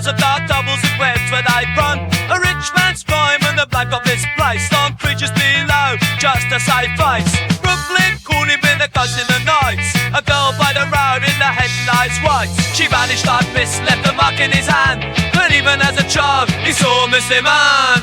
Clouds of dark doubles and webs where they run. A rich man's crime and the black of this place. Some creatures below, just a safe face. Brooklyn calling with a ghost in the night. A girl by the road in the headlights white. She vanished like mist, left a mark in his hand. And even as a child, he saw a Muslim man.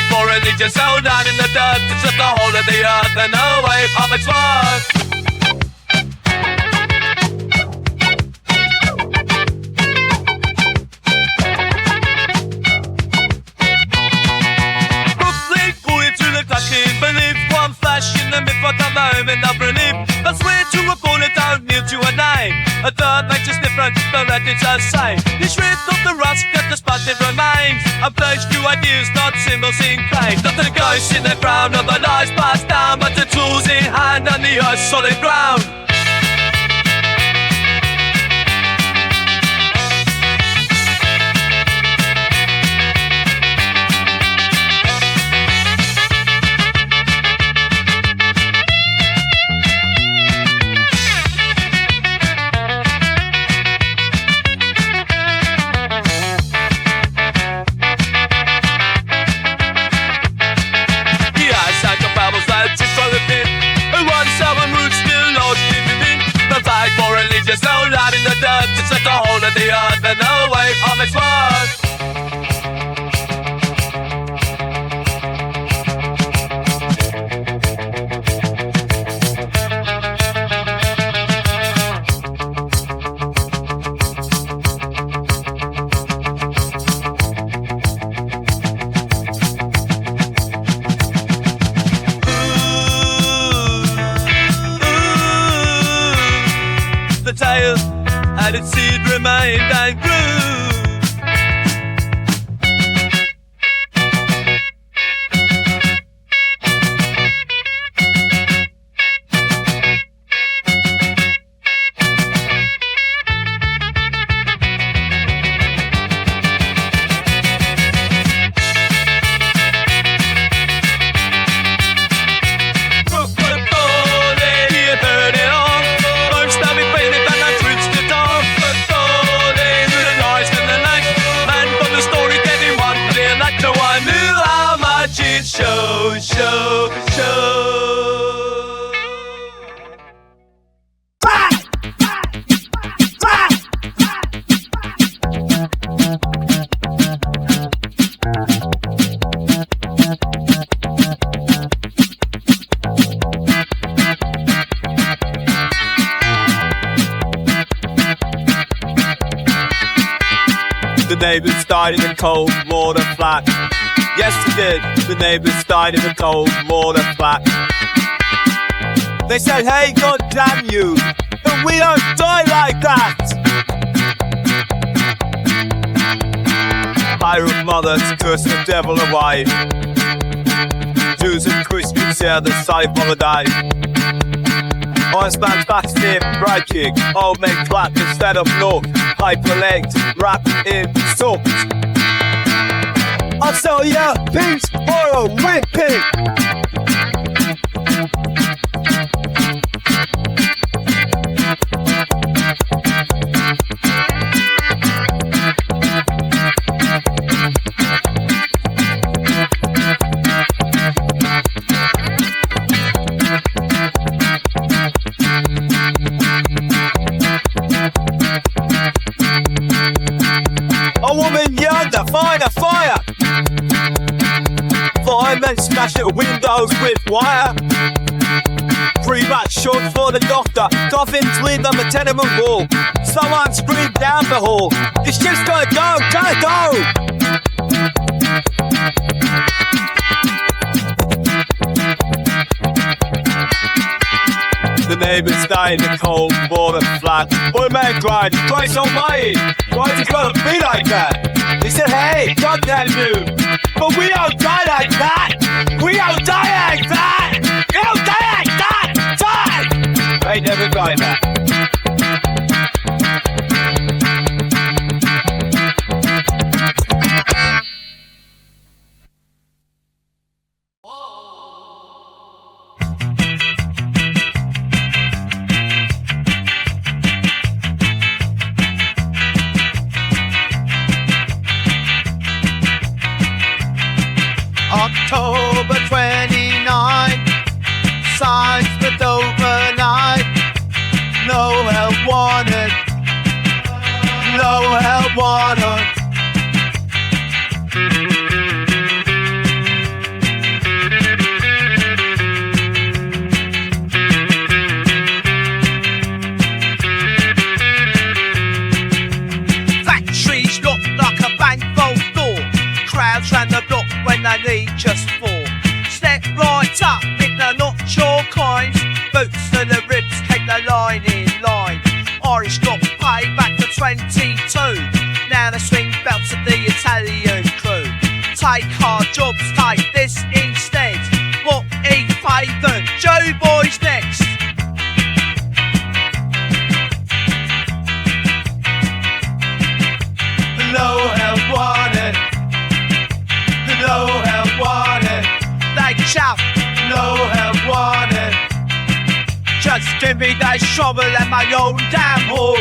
For religious held down in the dirt to set the whole of the earth and away from its worth. Brooklyn going through the clutching belief. One flash in the myth, what a moment of relief. I swear to a bullet, don't kneel to a name. A third makes us different, the records are same. You shred off the rust, cut the spot that remains. A pledge to ideas, not symbols in claim. Not the ghosts in the ground, not the lies passed down, but the tools in hand on the earth's solid ground. Just so loud in the dirt to set the whole of the earth and away from its worth. And its seed remained and grew. The neighbours died in a cold water flat. Yes, they did. The neighbours died in a cold water flat. They said, hey, God damn you, but we don't die like that. Pirate mothers curse the devil away. Jews and Christians share the same holiday. Iceman's backstep breaking, old men clap instead of look. Paper legs wrapped in salt. I'll sell you a piece or a whipping. A woman yearned to find a fire. Firemen smashed at windows with wire. 3 rats short for the doctor. Coffins lead on the tenement wall. Someone screamed down the hall. This ship's gotta go, gotta go. The neighbours died in the cold, warm and flat. One man cried, Christ almighty, why's it gotta be like that? He said, hey, goddamn you, but we don't die like that! We don't die like that! We don't die like that! Die! I ain't never died that. October 29, signs but overnight. No help wanted, no help wanted. Factories look like a bank vault door. Crowds round the block when they need just four. Step right up in the not your kind. Boots to the ribs, take the line in line. Irish got paid back for 22. Now the swing belts of the Italian crew. Take hard jobs, take this instead. What he favoured, Joe Boy's next. No help wanted, no help wanted. They shout, no help wanted. Just give me that shovel and my own damn hole.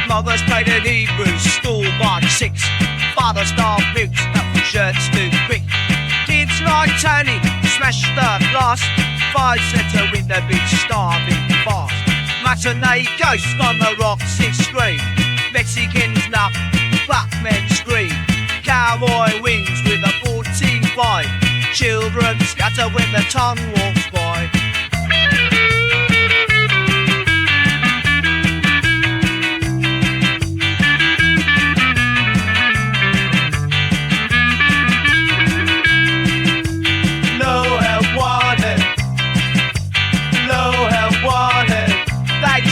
Mothers played at Hebrews, school march 6. Fathers starved mutes, nothing shirts too quick. Kids like Tony, smash the glass. 5-center window beach, starving fast. Matinee ghost on the rocks, it scream. Mexicans knock, black men scream. Cowboy wings with a 14-5. Children scatter when the tongue walks by.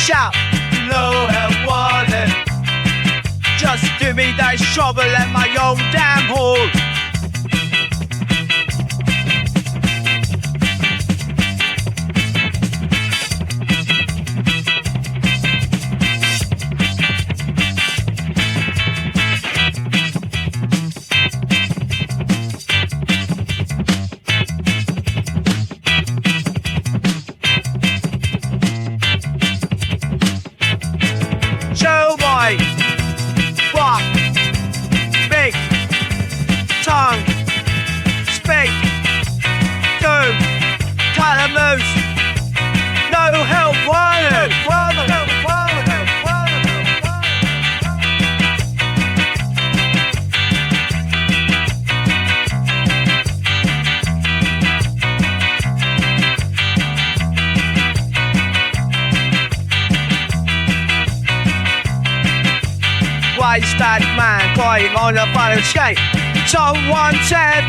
Shout, no help wanted. Just give me that shovel and my own damn hole. Walk, big, tongue, speak, do, calloused, no help wanted, Bad man crying on a fire escape. Someone said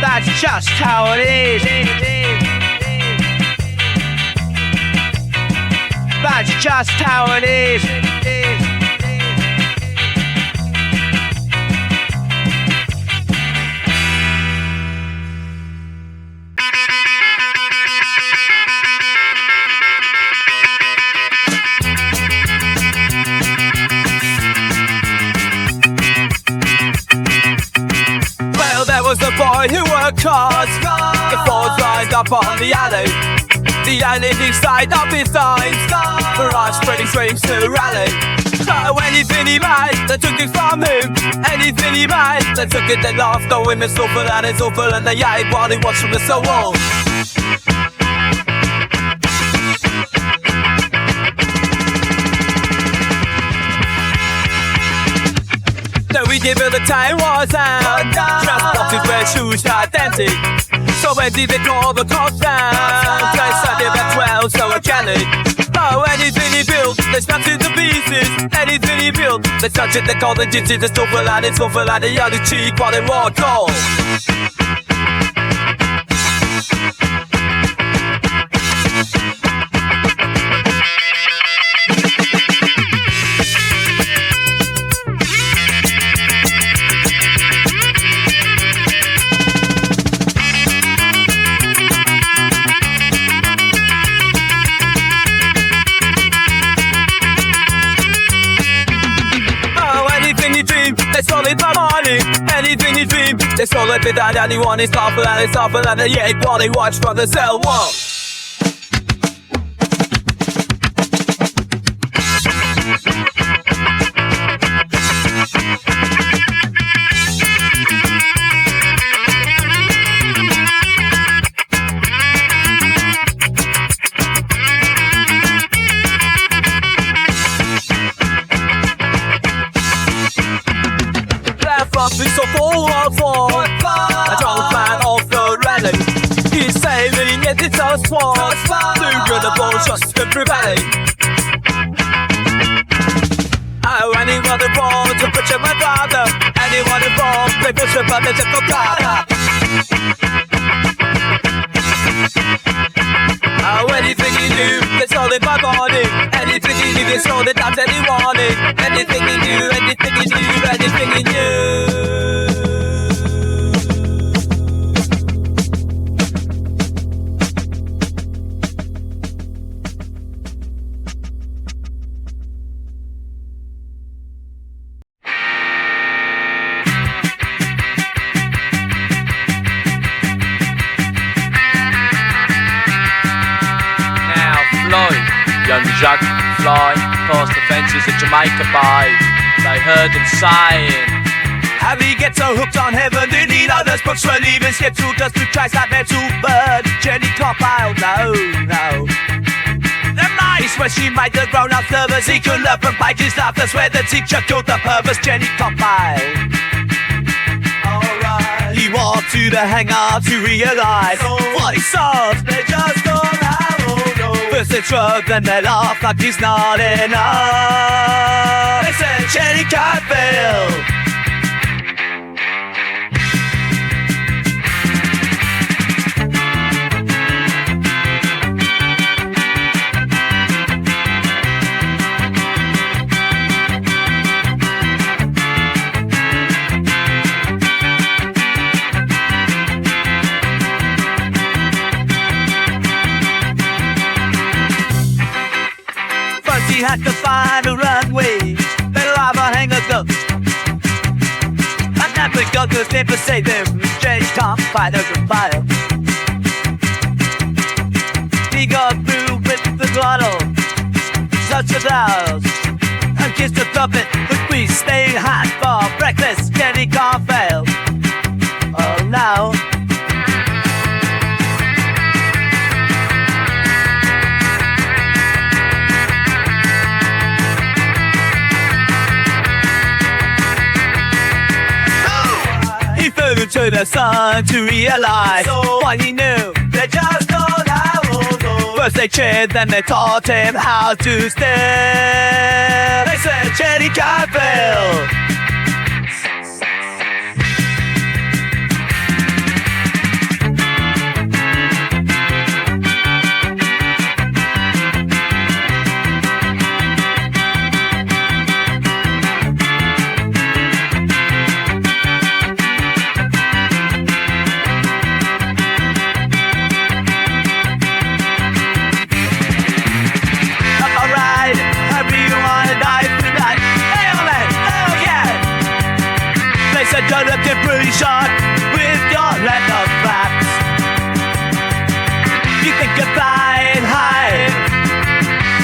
that's just how it is. That's just how it is. Was the boy who worked hard. The Fords lined up on the alley. The only side up his eyes for us spreading strings to rally. So anything he made, they took it from him. Anything he made, they took it, they laughed. Oh, him it's awful and it's awful, and they ate while he watched from the so wall. So we did where the time was at. Dress boxes where shoes had dented. So So when did they call the cops down? Guys started at 12, so I can it. Oh, anything he built, they smash it to pieces. Anything he built, they touch it, they call the digits. They stop for like it's for like the other cheek while they walk off. They stole it by money, anything you dream. They stole it without anyone. It's awful and it's awful and they ain't what they watch from the cell wall. It's so full of fun. A drunk man off the rally. He's sailing yet it's so small. Through the ball just to prevent. Oh, anyone involved to picture my father. Anyone involved, they push a button to go gather. Oh, anything you do, they stole it by body. Anything you do, they stole it times anyone. Anything you do, anything you do, anything you do. Young Jacques fly past the fences of Jamaica Bay. They heard him saying, how he get so hooked on heaven, did he know those books were leaving skip to just to try that metal bird? Jenny Copile, no. The mice where she made the grown-up nervous. He could learn from pages stuff. That's where the teacher killed the purpose. Jenny Copile. Alright. He walked to the hangar to realise what he saw. They just don't have. First they shrug, then they laugh like he's not enough. They said Jenny can't fail. He had to find a runway, then lava hang a ghost. And that the goggles never say them, Jay can't fight over fire. He got through with the throttle, such as ours, and kissed the puppet, but we stay hot for breakfast, Jenny can't fail. Oh no. To the sun to realise what he knew. They just don't have. First they cheered, then they taught him how to stare. They said Jenny can't fail. Don't look at pretty shot with your leather flaps. You think you're flying high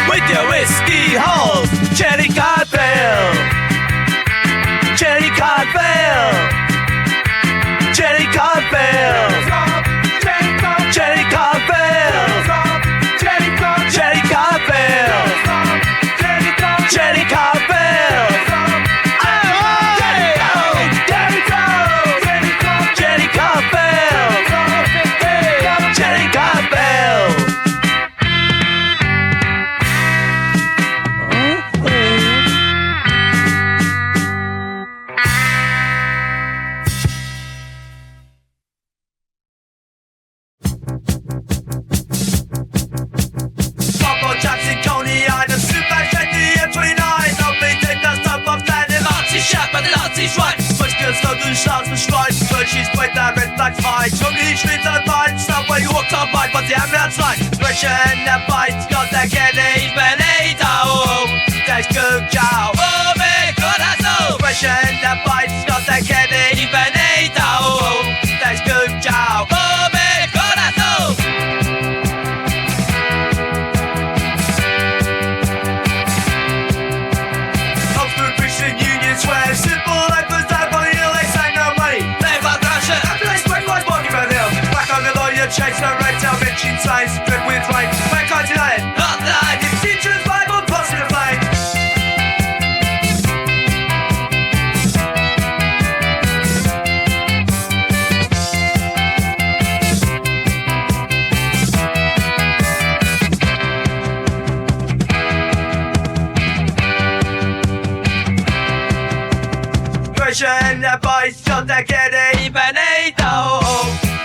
with your whiskey holes. Jenny can't fail. Jenny can't fail. Jenny can't fail. Jenny can't fail. Jenny can't fail. Jenny can't fail. Jenny can't fail. she's right. First girls love the stars and stripes, but she's played that red flag high. Chunky streets and vibes, subway you walked on by, but the am outside. Pressure and that bites, got that candy, benito. That's good job. Oh my god, that's all. Pressure and that bites, got that candy, benito. That's good job. Oh my god, that's all. Oxford Christian Union swear simple life was that for you, they sang no money. They love Russia. After they spread my body for them. Back on the lawyer, chase the red tail, mention signs, drip with rain. Mankind tonight, not tonight. It's teachers, Bible, positive flame. And that boy's got that getty benito.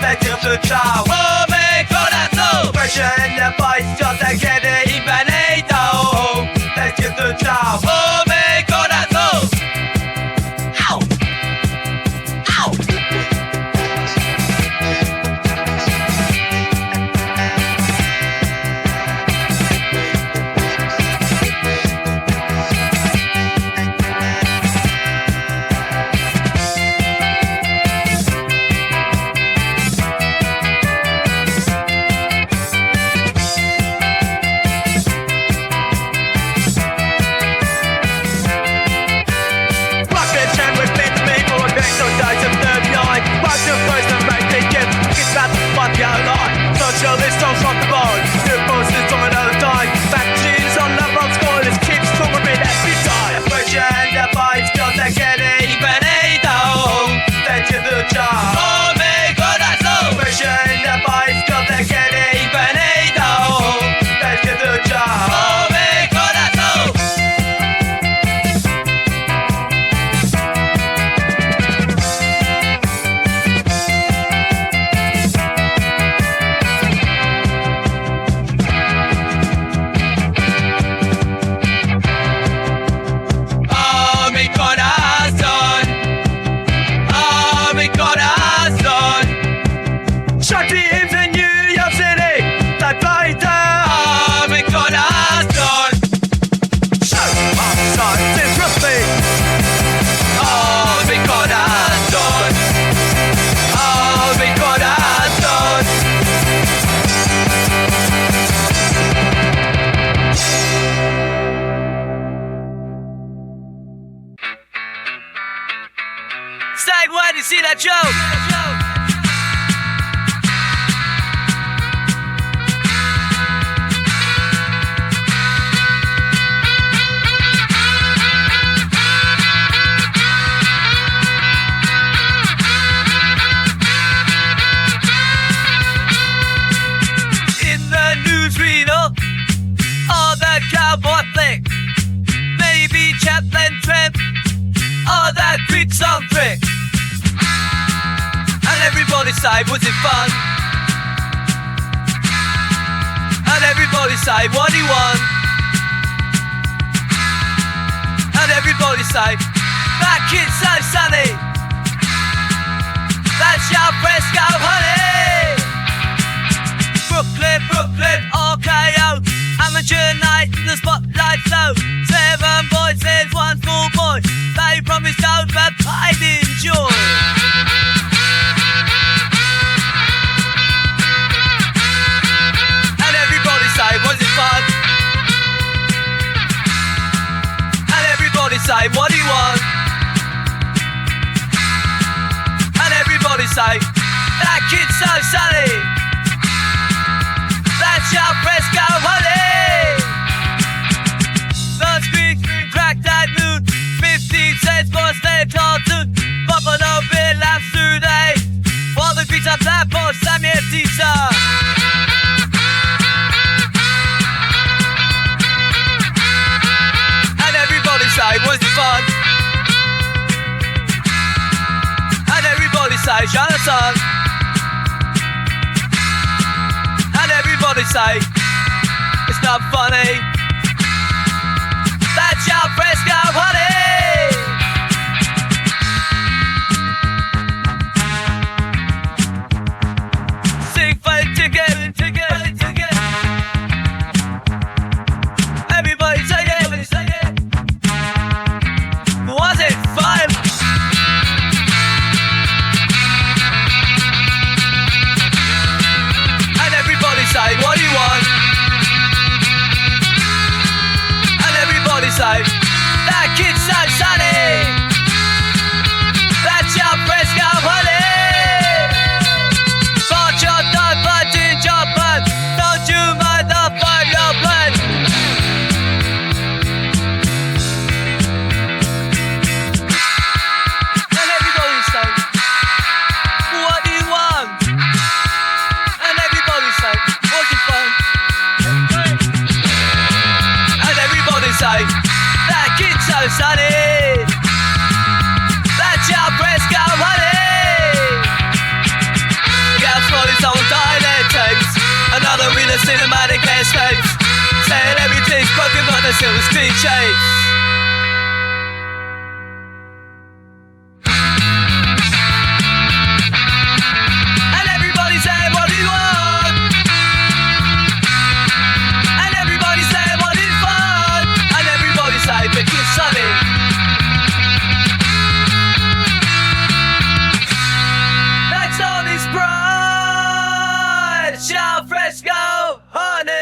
They took the child. Oh my god, that's all. Pressure and that boy's got that getty benito. They took the child. Oh my god, that's all. Ow! Ow! Socialist on from the board. New posters on another time. Factories on the road, spoilers. Kids talking about that big time. Pressure and the bites got that getty benito. Then to the job. Oh my god, that's all. Pressure and the bites got that getty benito. Then to the job. Oh my god, that's all. Stag, why did you see that joke? In the newsreader, all that cowboy flick, maybe Chaplin Tramp, all that Greek song trick. And everybody say, was it fun? And everybody say, what do you want? And everybody say, that kid's so sunny. That's your Fresco, honey. Brooklyn, Brooklyn, RKO. Amateur night, the spotlight's low. 7 voices, 1 school boy. They promised don't, but I'd enjoy. And everybody say, was it fun? And everybody say, what do you want? And everybody say, that kid's so sunny. That's your Fresco, honey. The screen cracked at noon. 15 cents for a stay cartoon. Buffalo Bill laughs through day. While the greets are flat for Samuel Tisa. And everybody say, was it fun? And everybody say, Jonathan. And everybody say, it's not funny. That's your Fresco, honey. sunny. That's your Fresco honey. Gas for its own dialectics. Another in the cinematic escapes. Saying everything's broken but there's still the street shapes. And everybody say what he want. And everybody say what he fun. And everybody say pick your sunny. That's all his pride. Shout Fresco honey.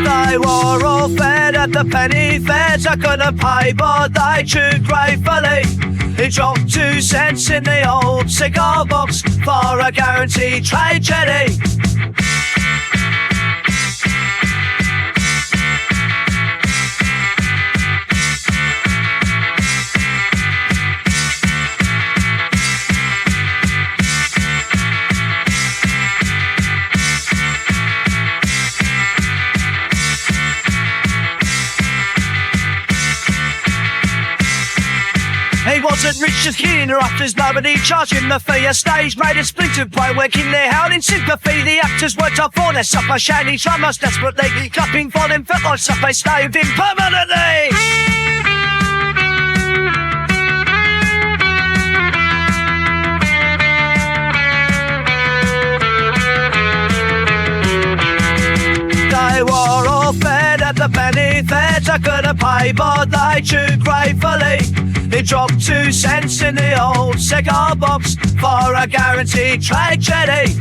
They were all fed at the penny fairs. I couldn't pay, but they chewed gratefully. He dropped 2 cents in the old cigar box for a guaranteed trade jetty. He wasn't rich as keen or actors, nobody charged him the fee. A stage made a splinter play, working their held in sympathy. The actors worked up for their supper, shady drummers desperately. Clapping for them felt like supper, slaved in permanently. They were all fed at the penny fairs. I couldn't pay, but they chewed gratefully. They dropped 2 cents in the old cigar box for a guaranteed trade jetty.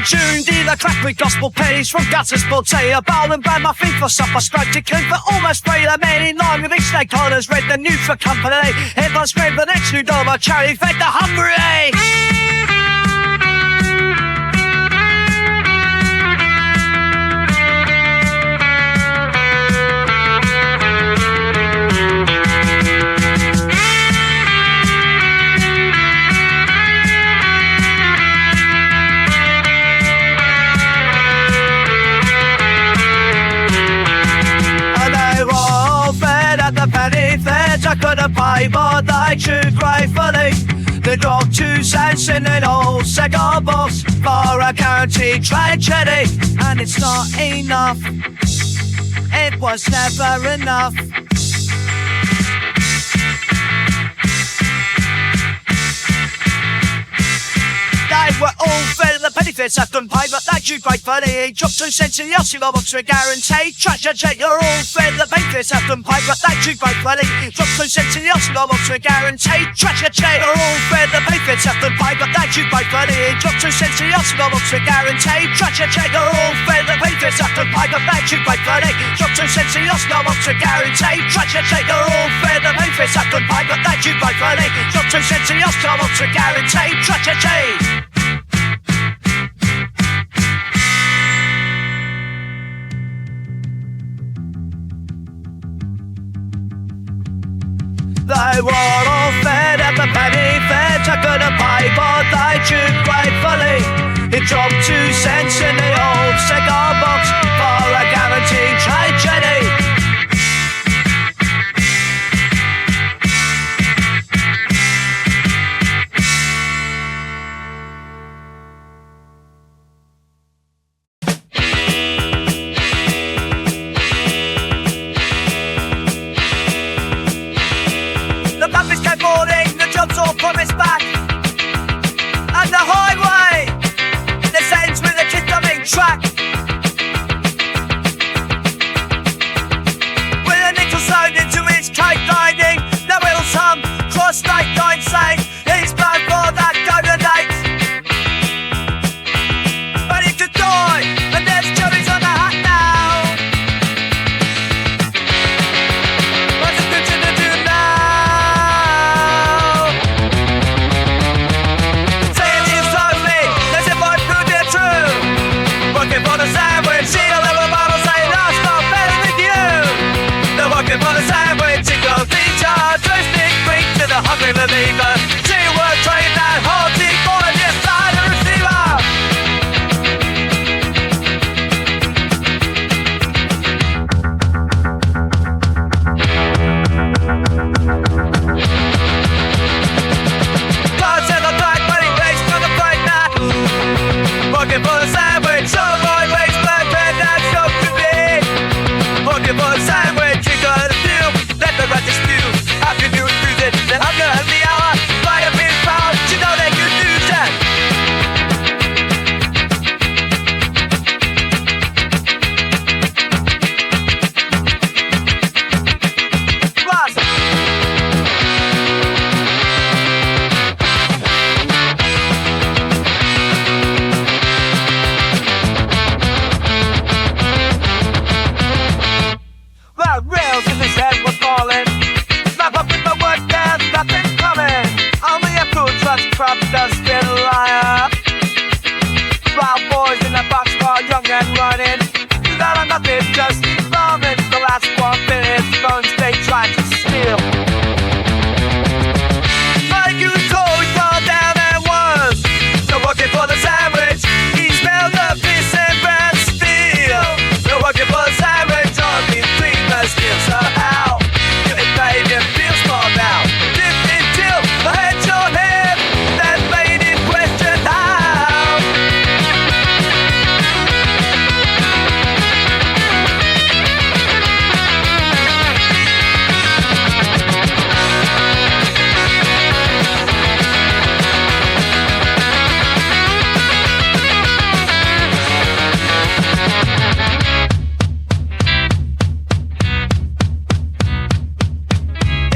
Tuned in the crack with gospel pennies from gutters, tortilla, bowl and bran muffin for supper, straight to cook for almost free. The men in line with each stakeholders read the news for company. Everyone screamed the next new dollar, charity fed the hungry. I couldn't pay, but they chewed gratefully. They dropped 2 cents in an old cigar box for a guaranteed trade jetty. And it's not enough. It was never enough. They were all fed at the penny fairs, left unpaid, but they chewed gratefully. He dropped 2 cents in the old cigar box for a guaranteed trash check. You're all fed at the penny fairs, left unpaid, but they chewed gratefully. He dropped 2 cents in the old cigar box for a guaranteed trash check. You're all fed at the penny fairs, left unpaid, but they chewed gratefully. He dropped 2 cents in the old cigar box for a guaranteed trash check. You're all fed at the penny fairs, left unpaid, but they chewed gratefully. Dropped 2 cents in the old cigar box for a guaranteed trash check. You're all fed at the penny fairs, left unpaid, but they chewed gratefully. Dropped 2 cents in the old cigar box for a guaranteed trash check. They were all fed at the penny fairs. I couldn't pay, but they chewed gratefully. It dropped 2 cents in the old cigar box for a guaranteed trade jetty. All promised back, and the highway descends with a kick-coming track. just vomit. The last 1 minute phones they tried to steal. Like you told, fall down and was no working for the sandwich. He smelled the fish and bread steel. No working for the sandwich on me, 3 less meals. So how you made him feel small now? Dipped until I had your head that made him question how.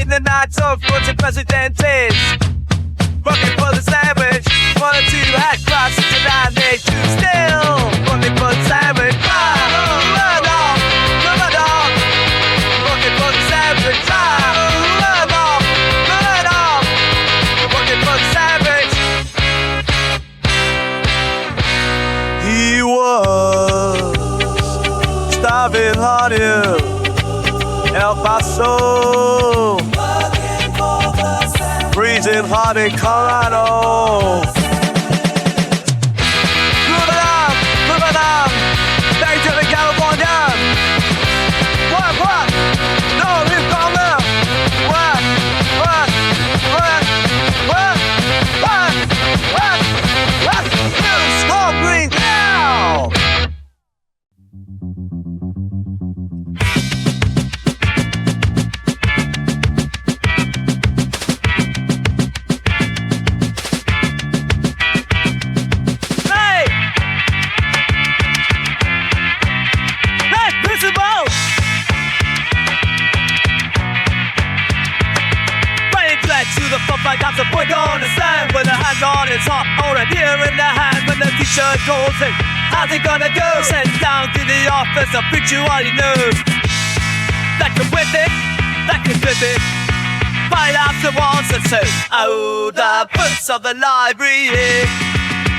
The nights of fortune presidentes, working for the sandwich. 1 or 2 had crosses and I made 2 still working for the sandwich. Working for the sandwich. Working for the sandwich. He was starving hard in El Paso, freezing hot in Colorado. Move it on, back to the California. What? No, he's gone there. What? It's hungry now. I got the boy on the stand with a hand on his heart, or a beer in the hand when the teacher calls him. How's it gonna go? Sent down to the office, I'll preach you all he knows. That can whip it, that can flip it. Right after once and say, oh, the books of the library.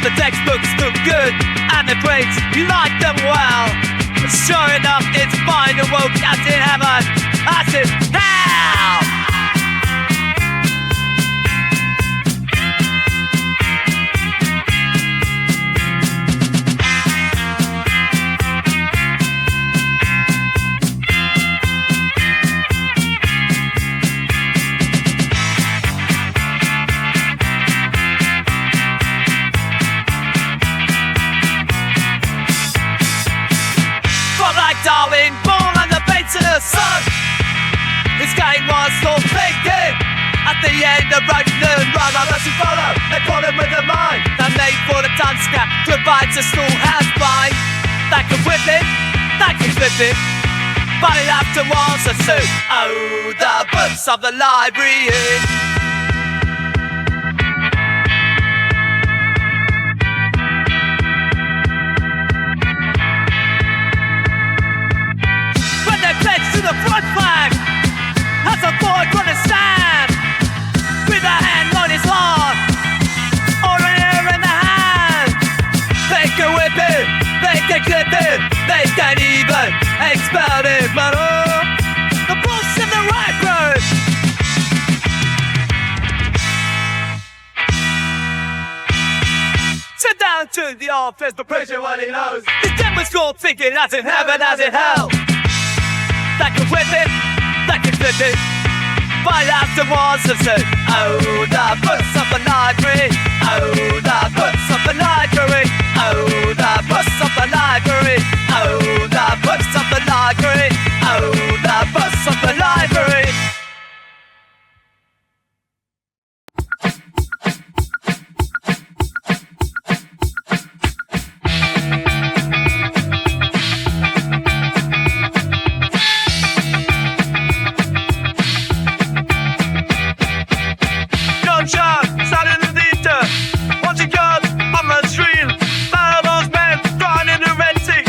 The textbooks look good, and the grades, you like them well. But sure enough, it's fine and woke as in heaven. I said, now! Darwin, born on the baits of the sun. His game was so vacant. At the end of road and run, I must follow. They call him with a mind. And made for the time scrap, provides a storehouse blind. That can whip it, that can flip it. But it after once a suit. Oh, the books of the library. To the front flag, as a boy gonna stand with a hand on his heart or an ear in the hand. They can whip it, they can clip it, they can even expel it, but oh, the boss in the right road. Sit down to the office, but pressure what he knows. His den was called thinking as in heaven, as in hell. That can whip it, that can flip it. Right after was a said, oh, the books of the library. Oh, the books of the library. Oh, the books of the library. Oh, the books of the library. Oh, the books of the library. Once he got on the street, all those men crying in the Red Sea.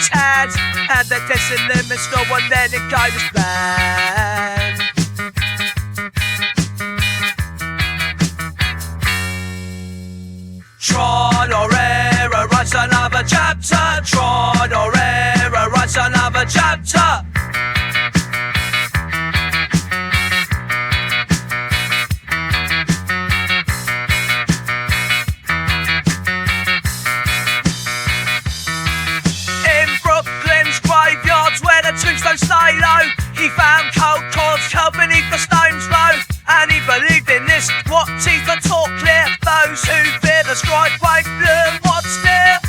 his hands, and the testing limits, no one letting go his plan. Trial or error, writes another chapter. Trial or error, writes another chapter. Where the tombstones stay low, he found cold cords held beneath the stone's row, and he believed in this. What teeth are taught clear? Those who fear the scribe won't learn what's near.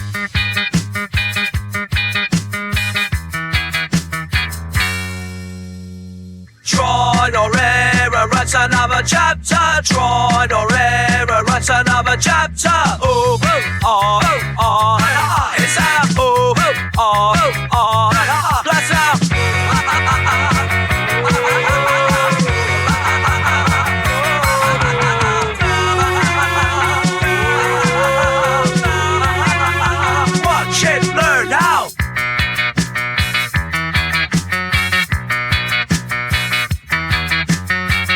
Trial or error, writes another chapter. Trial or error, writes another chapter. Oh, oh, oh, oh, oh, it's out. Oh, oh, oh, oh, that's out. Watch it, learn now.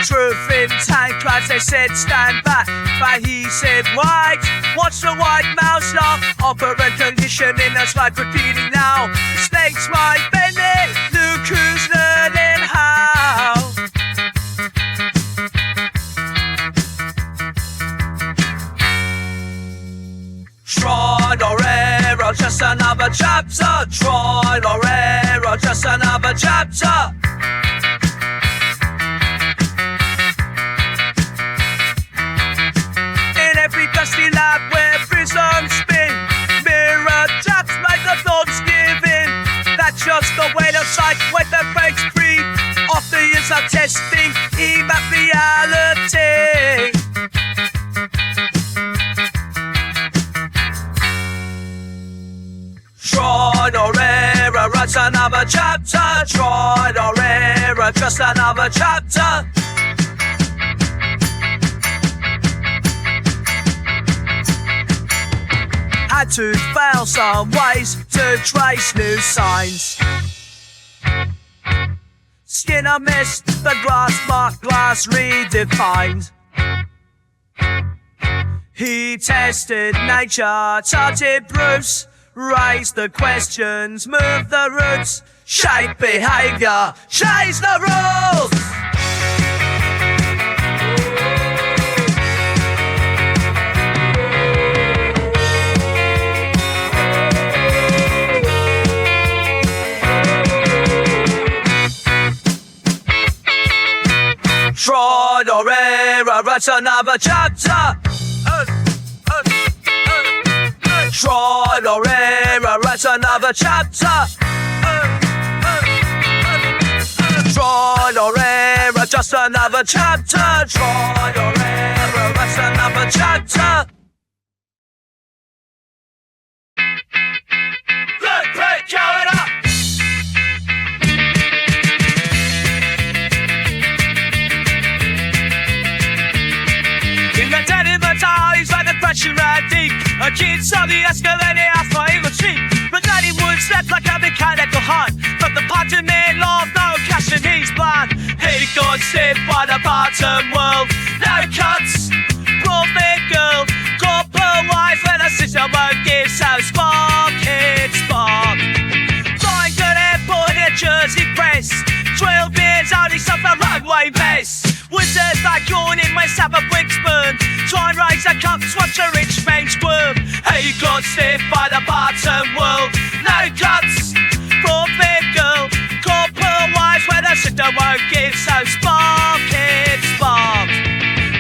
Truth in tank clouds, they said stand back, but he said wait. Watch the white mouse laugh, operant condition in a slide repeating now. Snakes might bend it, look who's learning how. Trial or error, just another chapter. Trial or error, just another chapter. Dusty lab where prisms spin, mirror taps make the thoughts give in. That's just the way the sight when the breaks free. After years of testing, he mapped reality. Trial or error, writes another chapter. Trial or error, just another chapter. Had to fail some ways to trace new signs. Skinner missed the glass, marked glass redefined. He tested nature, charted Bruce, raised the questions, moved the roots, shaped behaviour, changed the rules. Trial or error, writes another chapter. Trial or error, writes another chapter. Trial or error, just another chapter. Trial or error, writes another chapter. Look, going up. He's like the crashing ride deep. A kid saw the escalator, asked for he was cheap. But then he would step like a mechanical hunt. But the party man loved no cash and he's blind. He got saved by the bottom world. No cuts, profit girl. Copper wise when the system won't give, so spark it, spark. Flying to the airport in a Jersey press. 12 years only suffer runway mess. Wizards like yawn in West Sabbath Wigsburn. Try and raise a cup, watch a rich man's worm. He got stiff by the bottom world. No cuts, profit girl. Copper wise where the system won't give, so spark it, spark.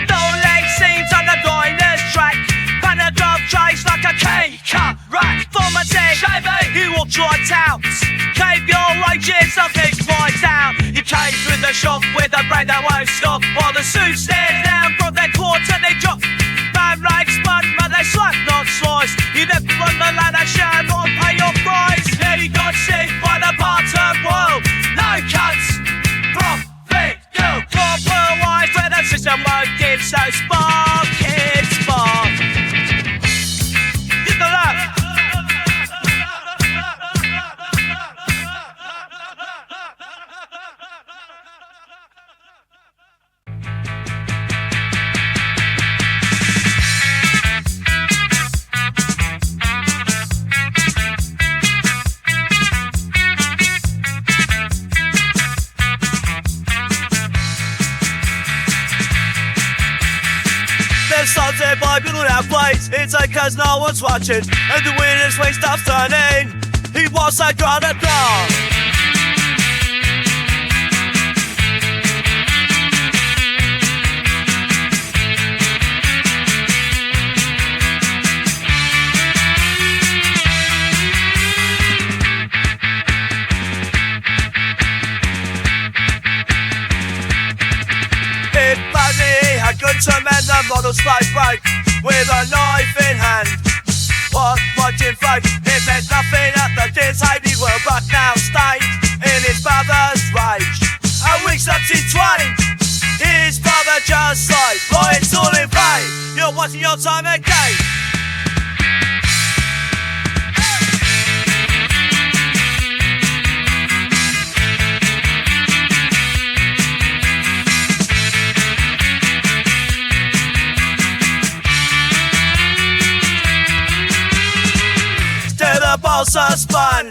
No leg seams on the diner's track. Panagraph chase like a K-cut rack. For my day, he walked right out. Cave your wages, I'll keep right out. You came through the shop with a brain that won't stop. While the suits stare down from their quarter, they drop. Man rags spun, but they slap, not slice. You never run the ladder, share or pay your price. Yeah, you got sick by the bottom world. No cuts, profit, girl. Copper wise, where the system won't give, so spark it, spark. Get the left. assaulted by people that plays. It's like cause no one's watching, and the winner's way stops turning. He was like ground at ground. A good Commander model slide break with a knife in hand. Watching fate, it meant nothing at the disheaded world, but now stained in his brother's rage. A week's up in twain, his brother just like, boy, it's all in vain. You're watching your time again. The balsa spun.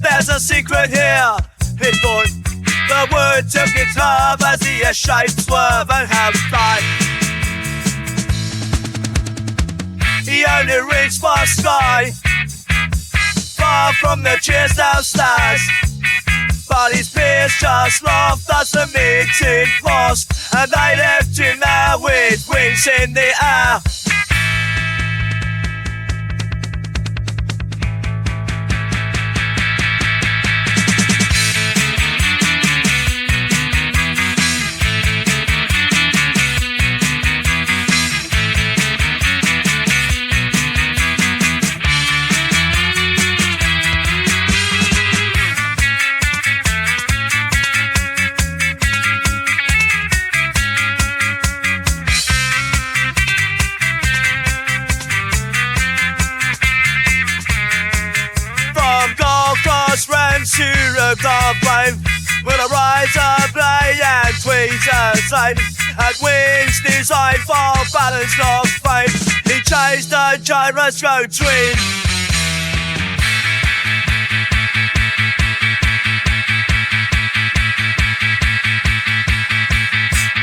There's a secret here. He thought the wood took its curve as the shape swerve and have died. He only reached for sky, far from the cheers downstairs. But his peers just laughed as the meeting paused, and they left him there with wings in the air. To the dark flame will arise a blade and tweeze a same, and wings designed for balance not fame. He changed the gyroscope twin.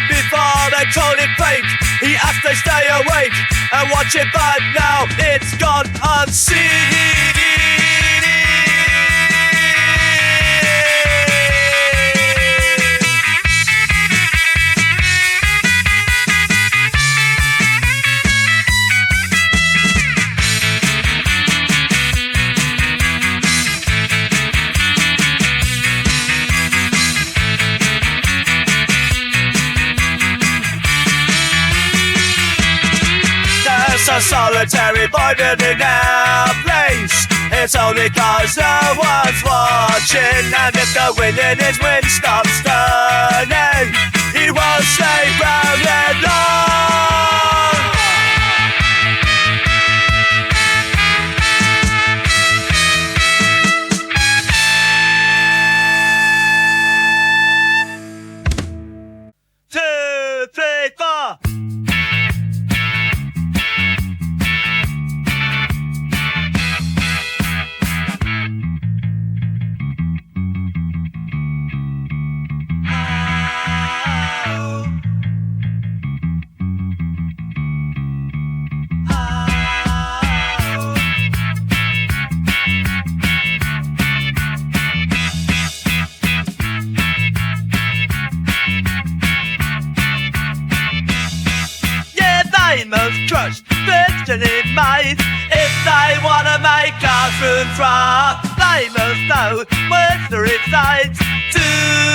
Before they told him fake, he has to stay awake and watch it, but now it's gone unseen. A solitary boy in our place. It's only cause no one's watching, and if the wind in his wind stops turning, he won't stay round and long. Two, three, four. Trust destiny made. If they wanna make us room from, they must know whether it's aims to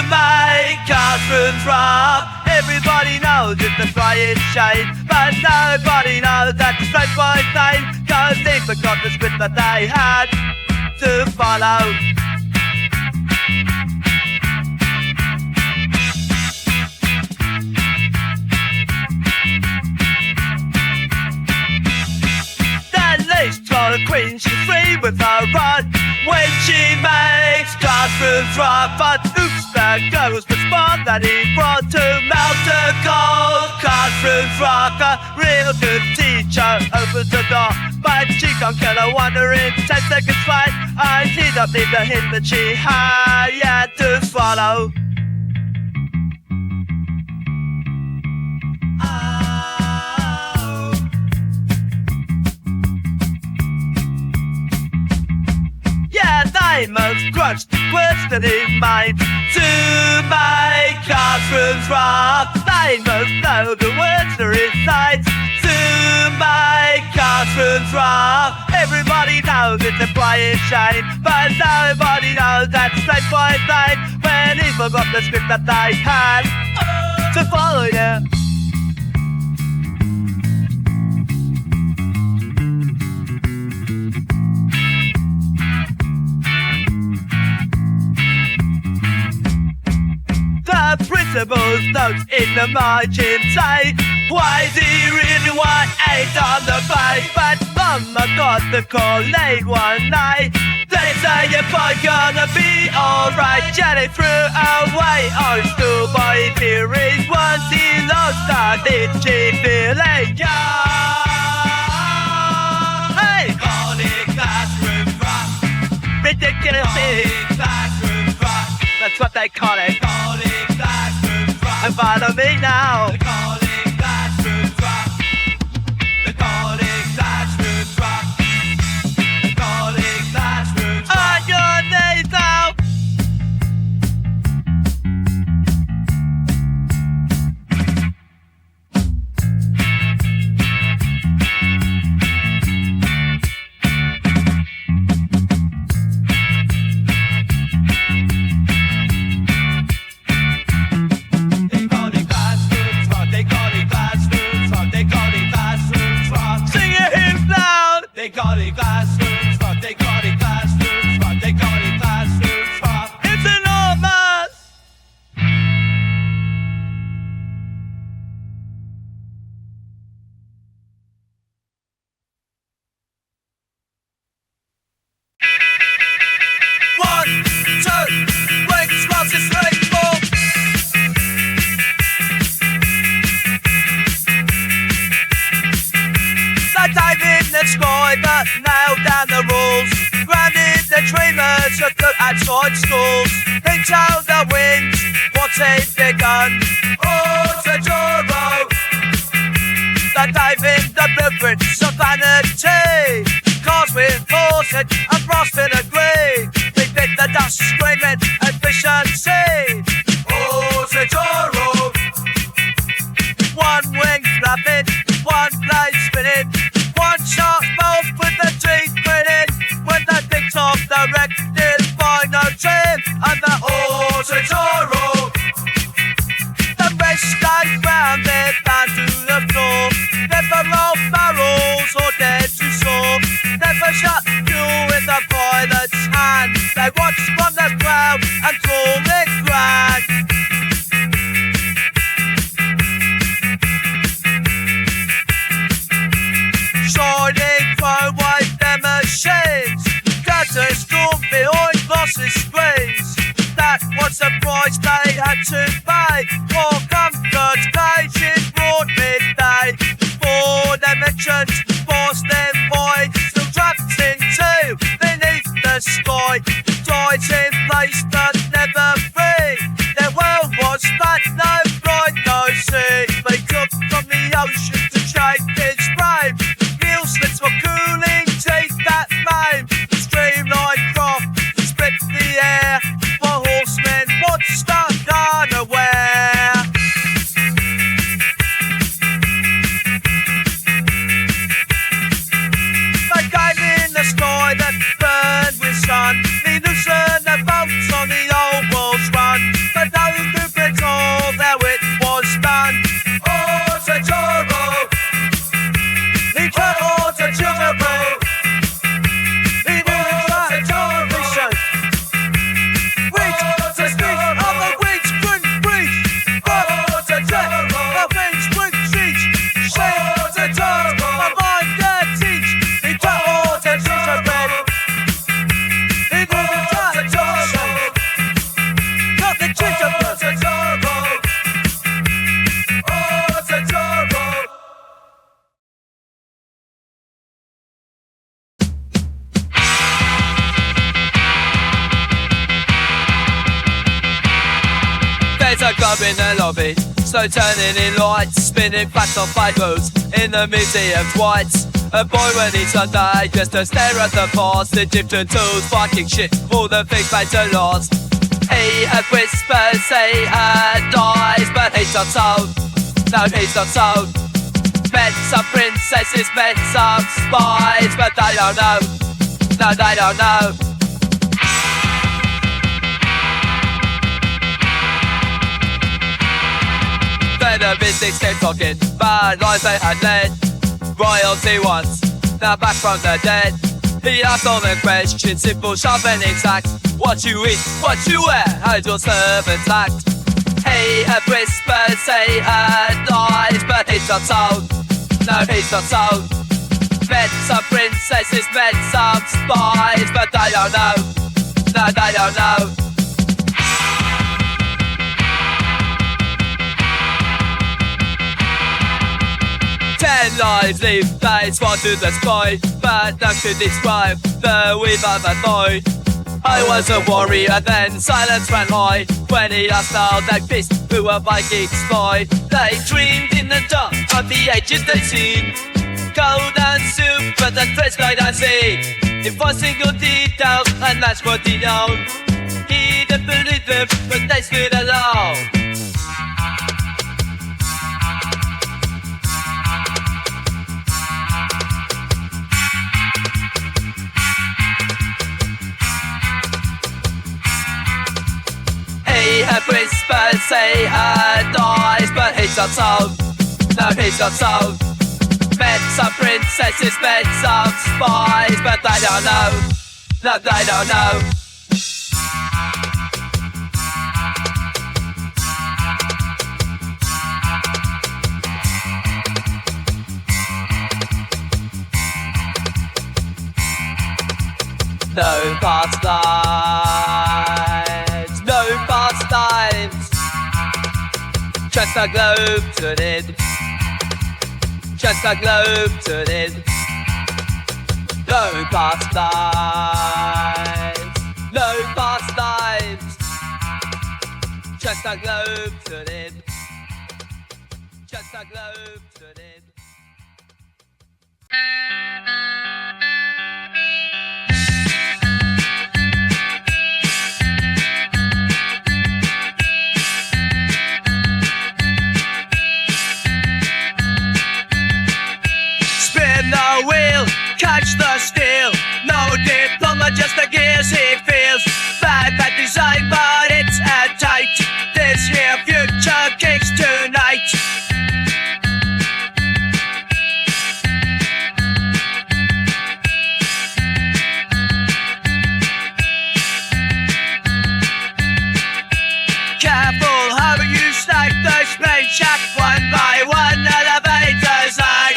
make us room from. Everybody knows it's a crying shame, but nobody knows that the straight boy's name, cause they forgot the script that they had to follow. The queen, she's free with her rod when she makes classroom drop. But oops, there goes the spot that he brought to melt a cold classroom rock. A real good teacher opens the door, but she can't kill a wonder in 10 seconds flight. I see don't need the hint that she had yet to swallow. famous crunch, questioning mind. To my classrooms rock, they must know the words to recite. To my classrooms rock, everybody knows it's a quiet shame, but nobody knows that same quiet night when he forgot the script that they had to follow, yeah. The principal's notes in the margin say, why do you really want 8 on the page? But Mama got the call late one night. They say your boy gonna be alright. Jenny threw away on schoolboy theories once he lost our itchy feeling. Hey! Call it classroom rock. Ridiculous. Call it classroom rock. That's what they call it. Call it classroom rock. And follow me now. They call it classroom rock. They call it classroom rock. They call it classroom rock. On your knees now. They call it classrooms rock, they call it classrooms rock, they call it classrooms rock. It's enormous! One, two, wings, roses, three, four. They dive in the sky but nailed down the rules. Grounded the dreamers of the outside schools. Into the wind, what's it begun? Autogyro. They dive in the blueprints of vanity. Cars with foresight and frosted agree. They bit the dust screaming efficiency. Autogyro. One wing flapping, one blade spinning, one sharp bolt with the teeth grinning. When they picked off the wreck, did find no trim and the Autogyro. The rest stayed grounded down to the floor. Never roll barrels or dead to soar. Never shut fuel with the pilot's hand. They watched from the ground and call it grand. Shining chrome wave their machines. Gather storm behind glossy screens. That was the price they had to pay for comfort cages broad midday. 4 dimensions, forced them void, still trapped in two beneath the sky. Tides in place but never free. Their world was flat, no blind, no sea. They took from the ocean to shape its frame. Gill slits for cooling teeth that flame. Streamlined craft split the air. For horsemen once stuck unaware. They came in the sky that burned with sun. They loosened the bolts on the old world's run. But no blueprint of how it was done. Autogyro. He cut Autogyro. He knew the transmission. Weeds, the speed of the weeds couldn't breathe. Autogyro. The wings wouldn't teach. Shame the dogs, my mind can't teach. He cut Autogyro. He knew the transmission. Cut the gingerbread. Autogyro. Autogyro. There's a club in the lobby, slow turning in lights, spinning fast on fibers in the museum's whites. A boy when he's Sunday just to stare at the past. Egyptian tools, fucking shit, all the things made to lost. He had whispers, he had dies, but he's not sold. No, he's not sold. Met some princesses, met some spies, but they don't know. No, they don't know. Then the mystics kept talking, bad lives they had led. Royalty once, now back from the dead. He asked all the questions, simple, sharp and exact. What you eat, what you wear, how's your servants act? He had whispers, he had lies, but he's not sold. No, he's not sold. Met some princesses, met some spies, but they don't know. No, they don't know. Ten lives live, they swore to the sky, but none could describe the weaver that boy. I was a warrior, then silence ran high when he asked out that beast who a Viking spy. They dreamed in the dark of the ages they see, gold and silver, the threads like I see. In one single detail, and that's what he known. He didn't believe them, but they stood alone. He had whispers, he had eyes, but he's not sold. No, he's not sold. Met some princesses, met some spies, but they don't know. No, they don't know. No past lives, no past lives. Just a globe turning, just a globe turning. No past lives, no past lives. Just a globe turning, just a globe turning. The wheel, catch the steel. No diploma, just the gears he feels. Bad design, but it's airtight. This here future kicks tonight. Careful how you stack those main shack one by one. Elevators like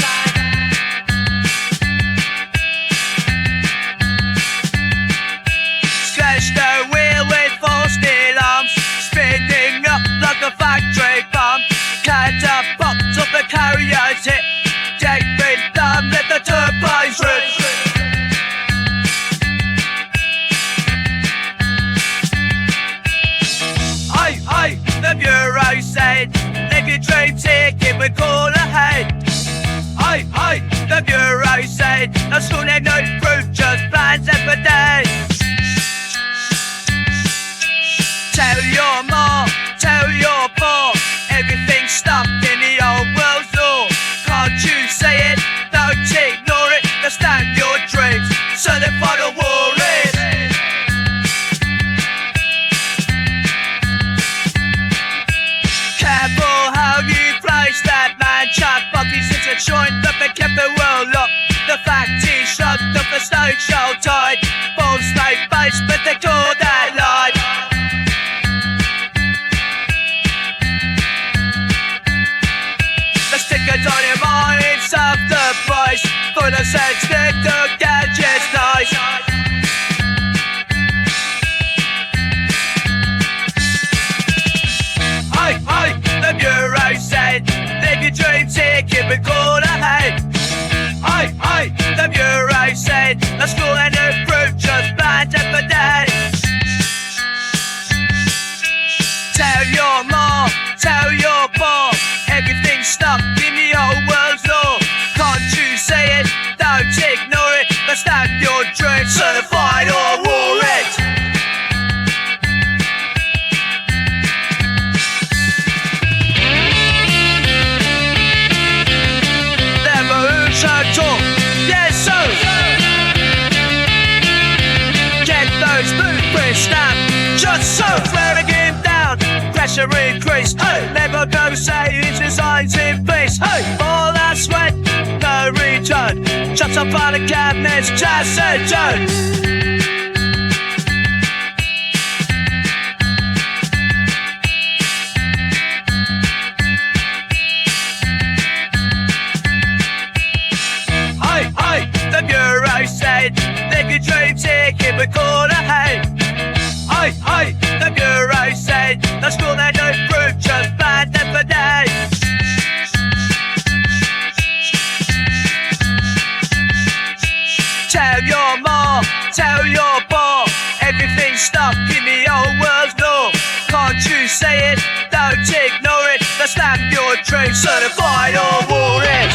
the wheel with four steel arms, spinning up like a factory bomb. Catapults of the carriers hit, taking down, let the turbines rip. Aye, the Bureau said, if your dream ticket would call ahead. Aye, the Bureau said, no school and no proof, just plans and for days. Tell your ma, tell your pa, everything's stuck in the old world's law. Can't you say it? Don't ignore it. Now stand your dreams, so the final war is. Careful how you place that man. Chuck Bucky's into a joint, but they kept the world locked. The fact is shut up the stage show tied. Both slave face, but they call that lie. On your minds of the price for the sex that the gadget's nice. Aye, the Bureau said, leave your dream ticket but call ahead. Aye, the Bureau said, the school and the group just planned it for days. Tell your mom, tell your pa, everything's stuck in the old world's law. Can't you say it? Stamp your dream, certified or warrant. Never who shall talk, yes so. Get those blueprints stamped, just so. Flaring him down, pressure increase. Hey, never go say his designs in place. Hey, all that sweat, no return. Shuts up on the cabinets, just a turn. Hey, the bureau said, live your dream ticket, we call a hey. Hey, the bureau said, the school they don't prove, just banned them for days. Tell your ma, tell your pa, everything's stuck in the old world's law. Can't you say it, don't ignore it, the stamp your dream, certified or warrant.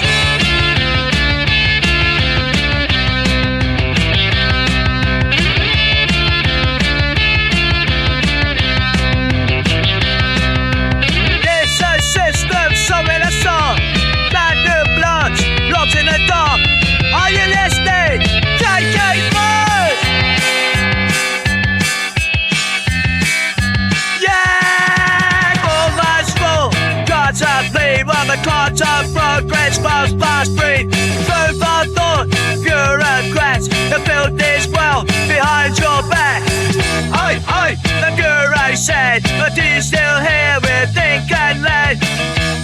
Somewhere I saw bad new bloods locked in the dark. Are you listening? KK first! Yeah! Almost full. Cards up lead while the cards up progress fast breed. Through our thought, bureaucrats have built this world behind your back. Hey, the bureau said, but he's still here with ink and lead.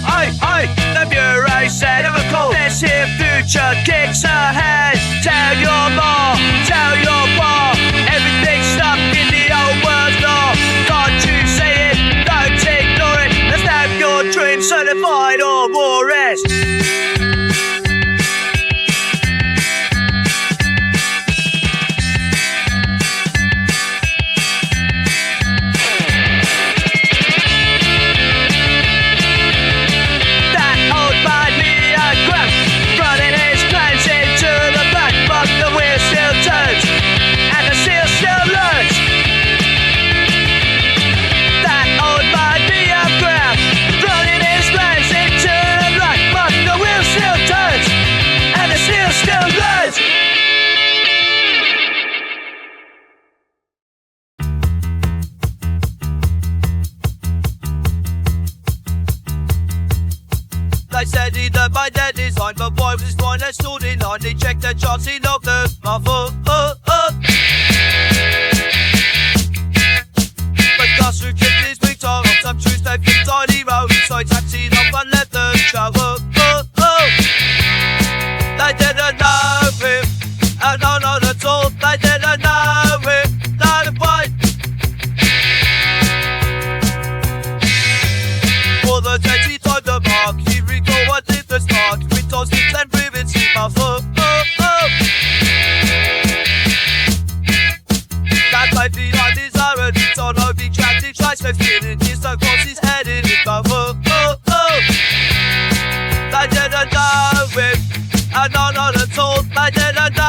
Hey, the bureau said, this here future kicks ahead. Tell your mom, tell your pa, everything's stuck in the old world's law. Can't you say it, don't ignore it, let's have your dream certified or warrant. They said he done by their design, but boy was fine, they stood in line. He checked the charts, he knocked the muffle. But Gus who kicked his big toe on some Tuesday fit tiny road, so he taxied off and left the show. They didn't know him, and no, not at all. They didn't know him, not a point. For the days he timed the mark, he recalled what did the start. Windows sticks and rivets in my foot. That made behind his iron, it's on over the track, he tries to spin in his so cross his head in his mouth. They didn't know him, and no, not at all. They didn't know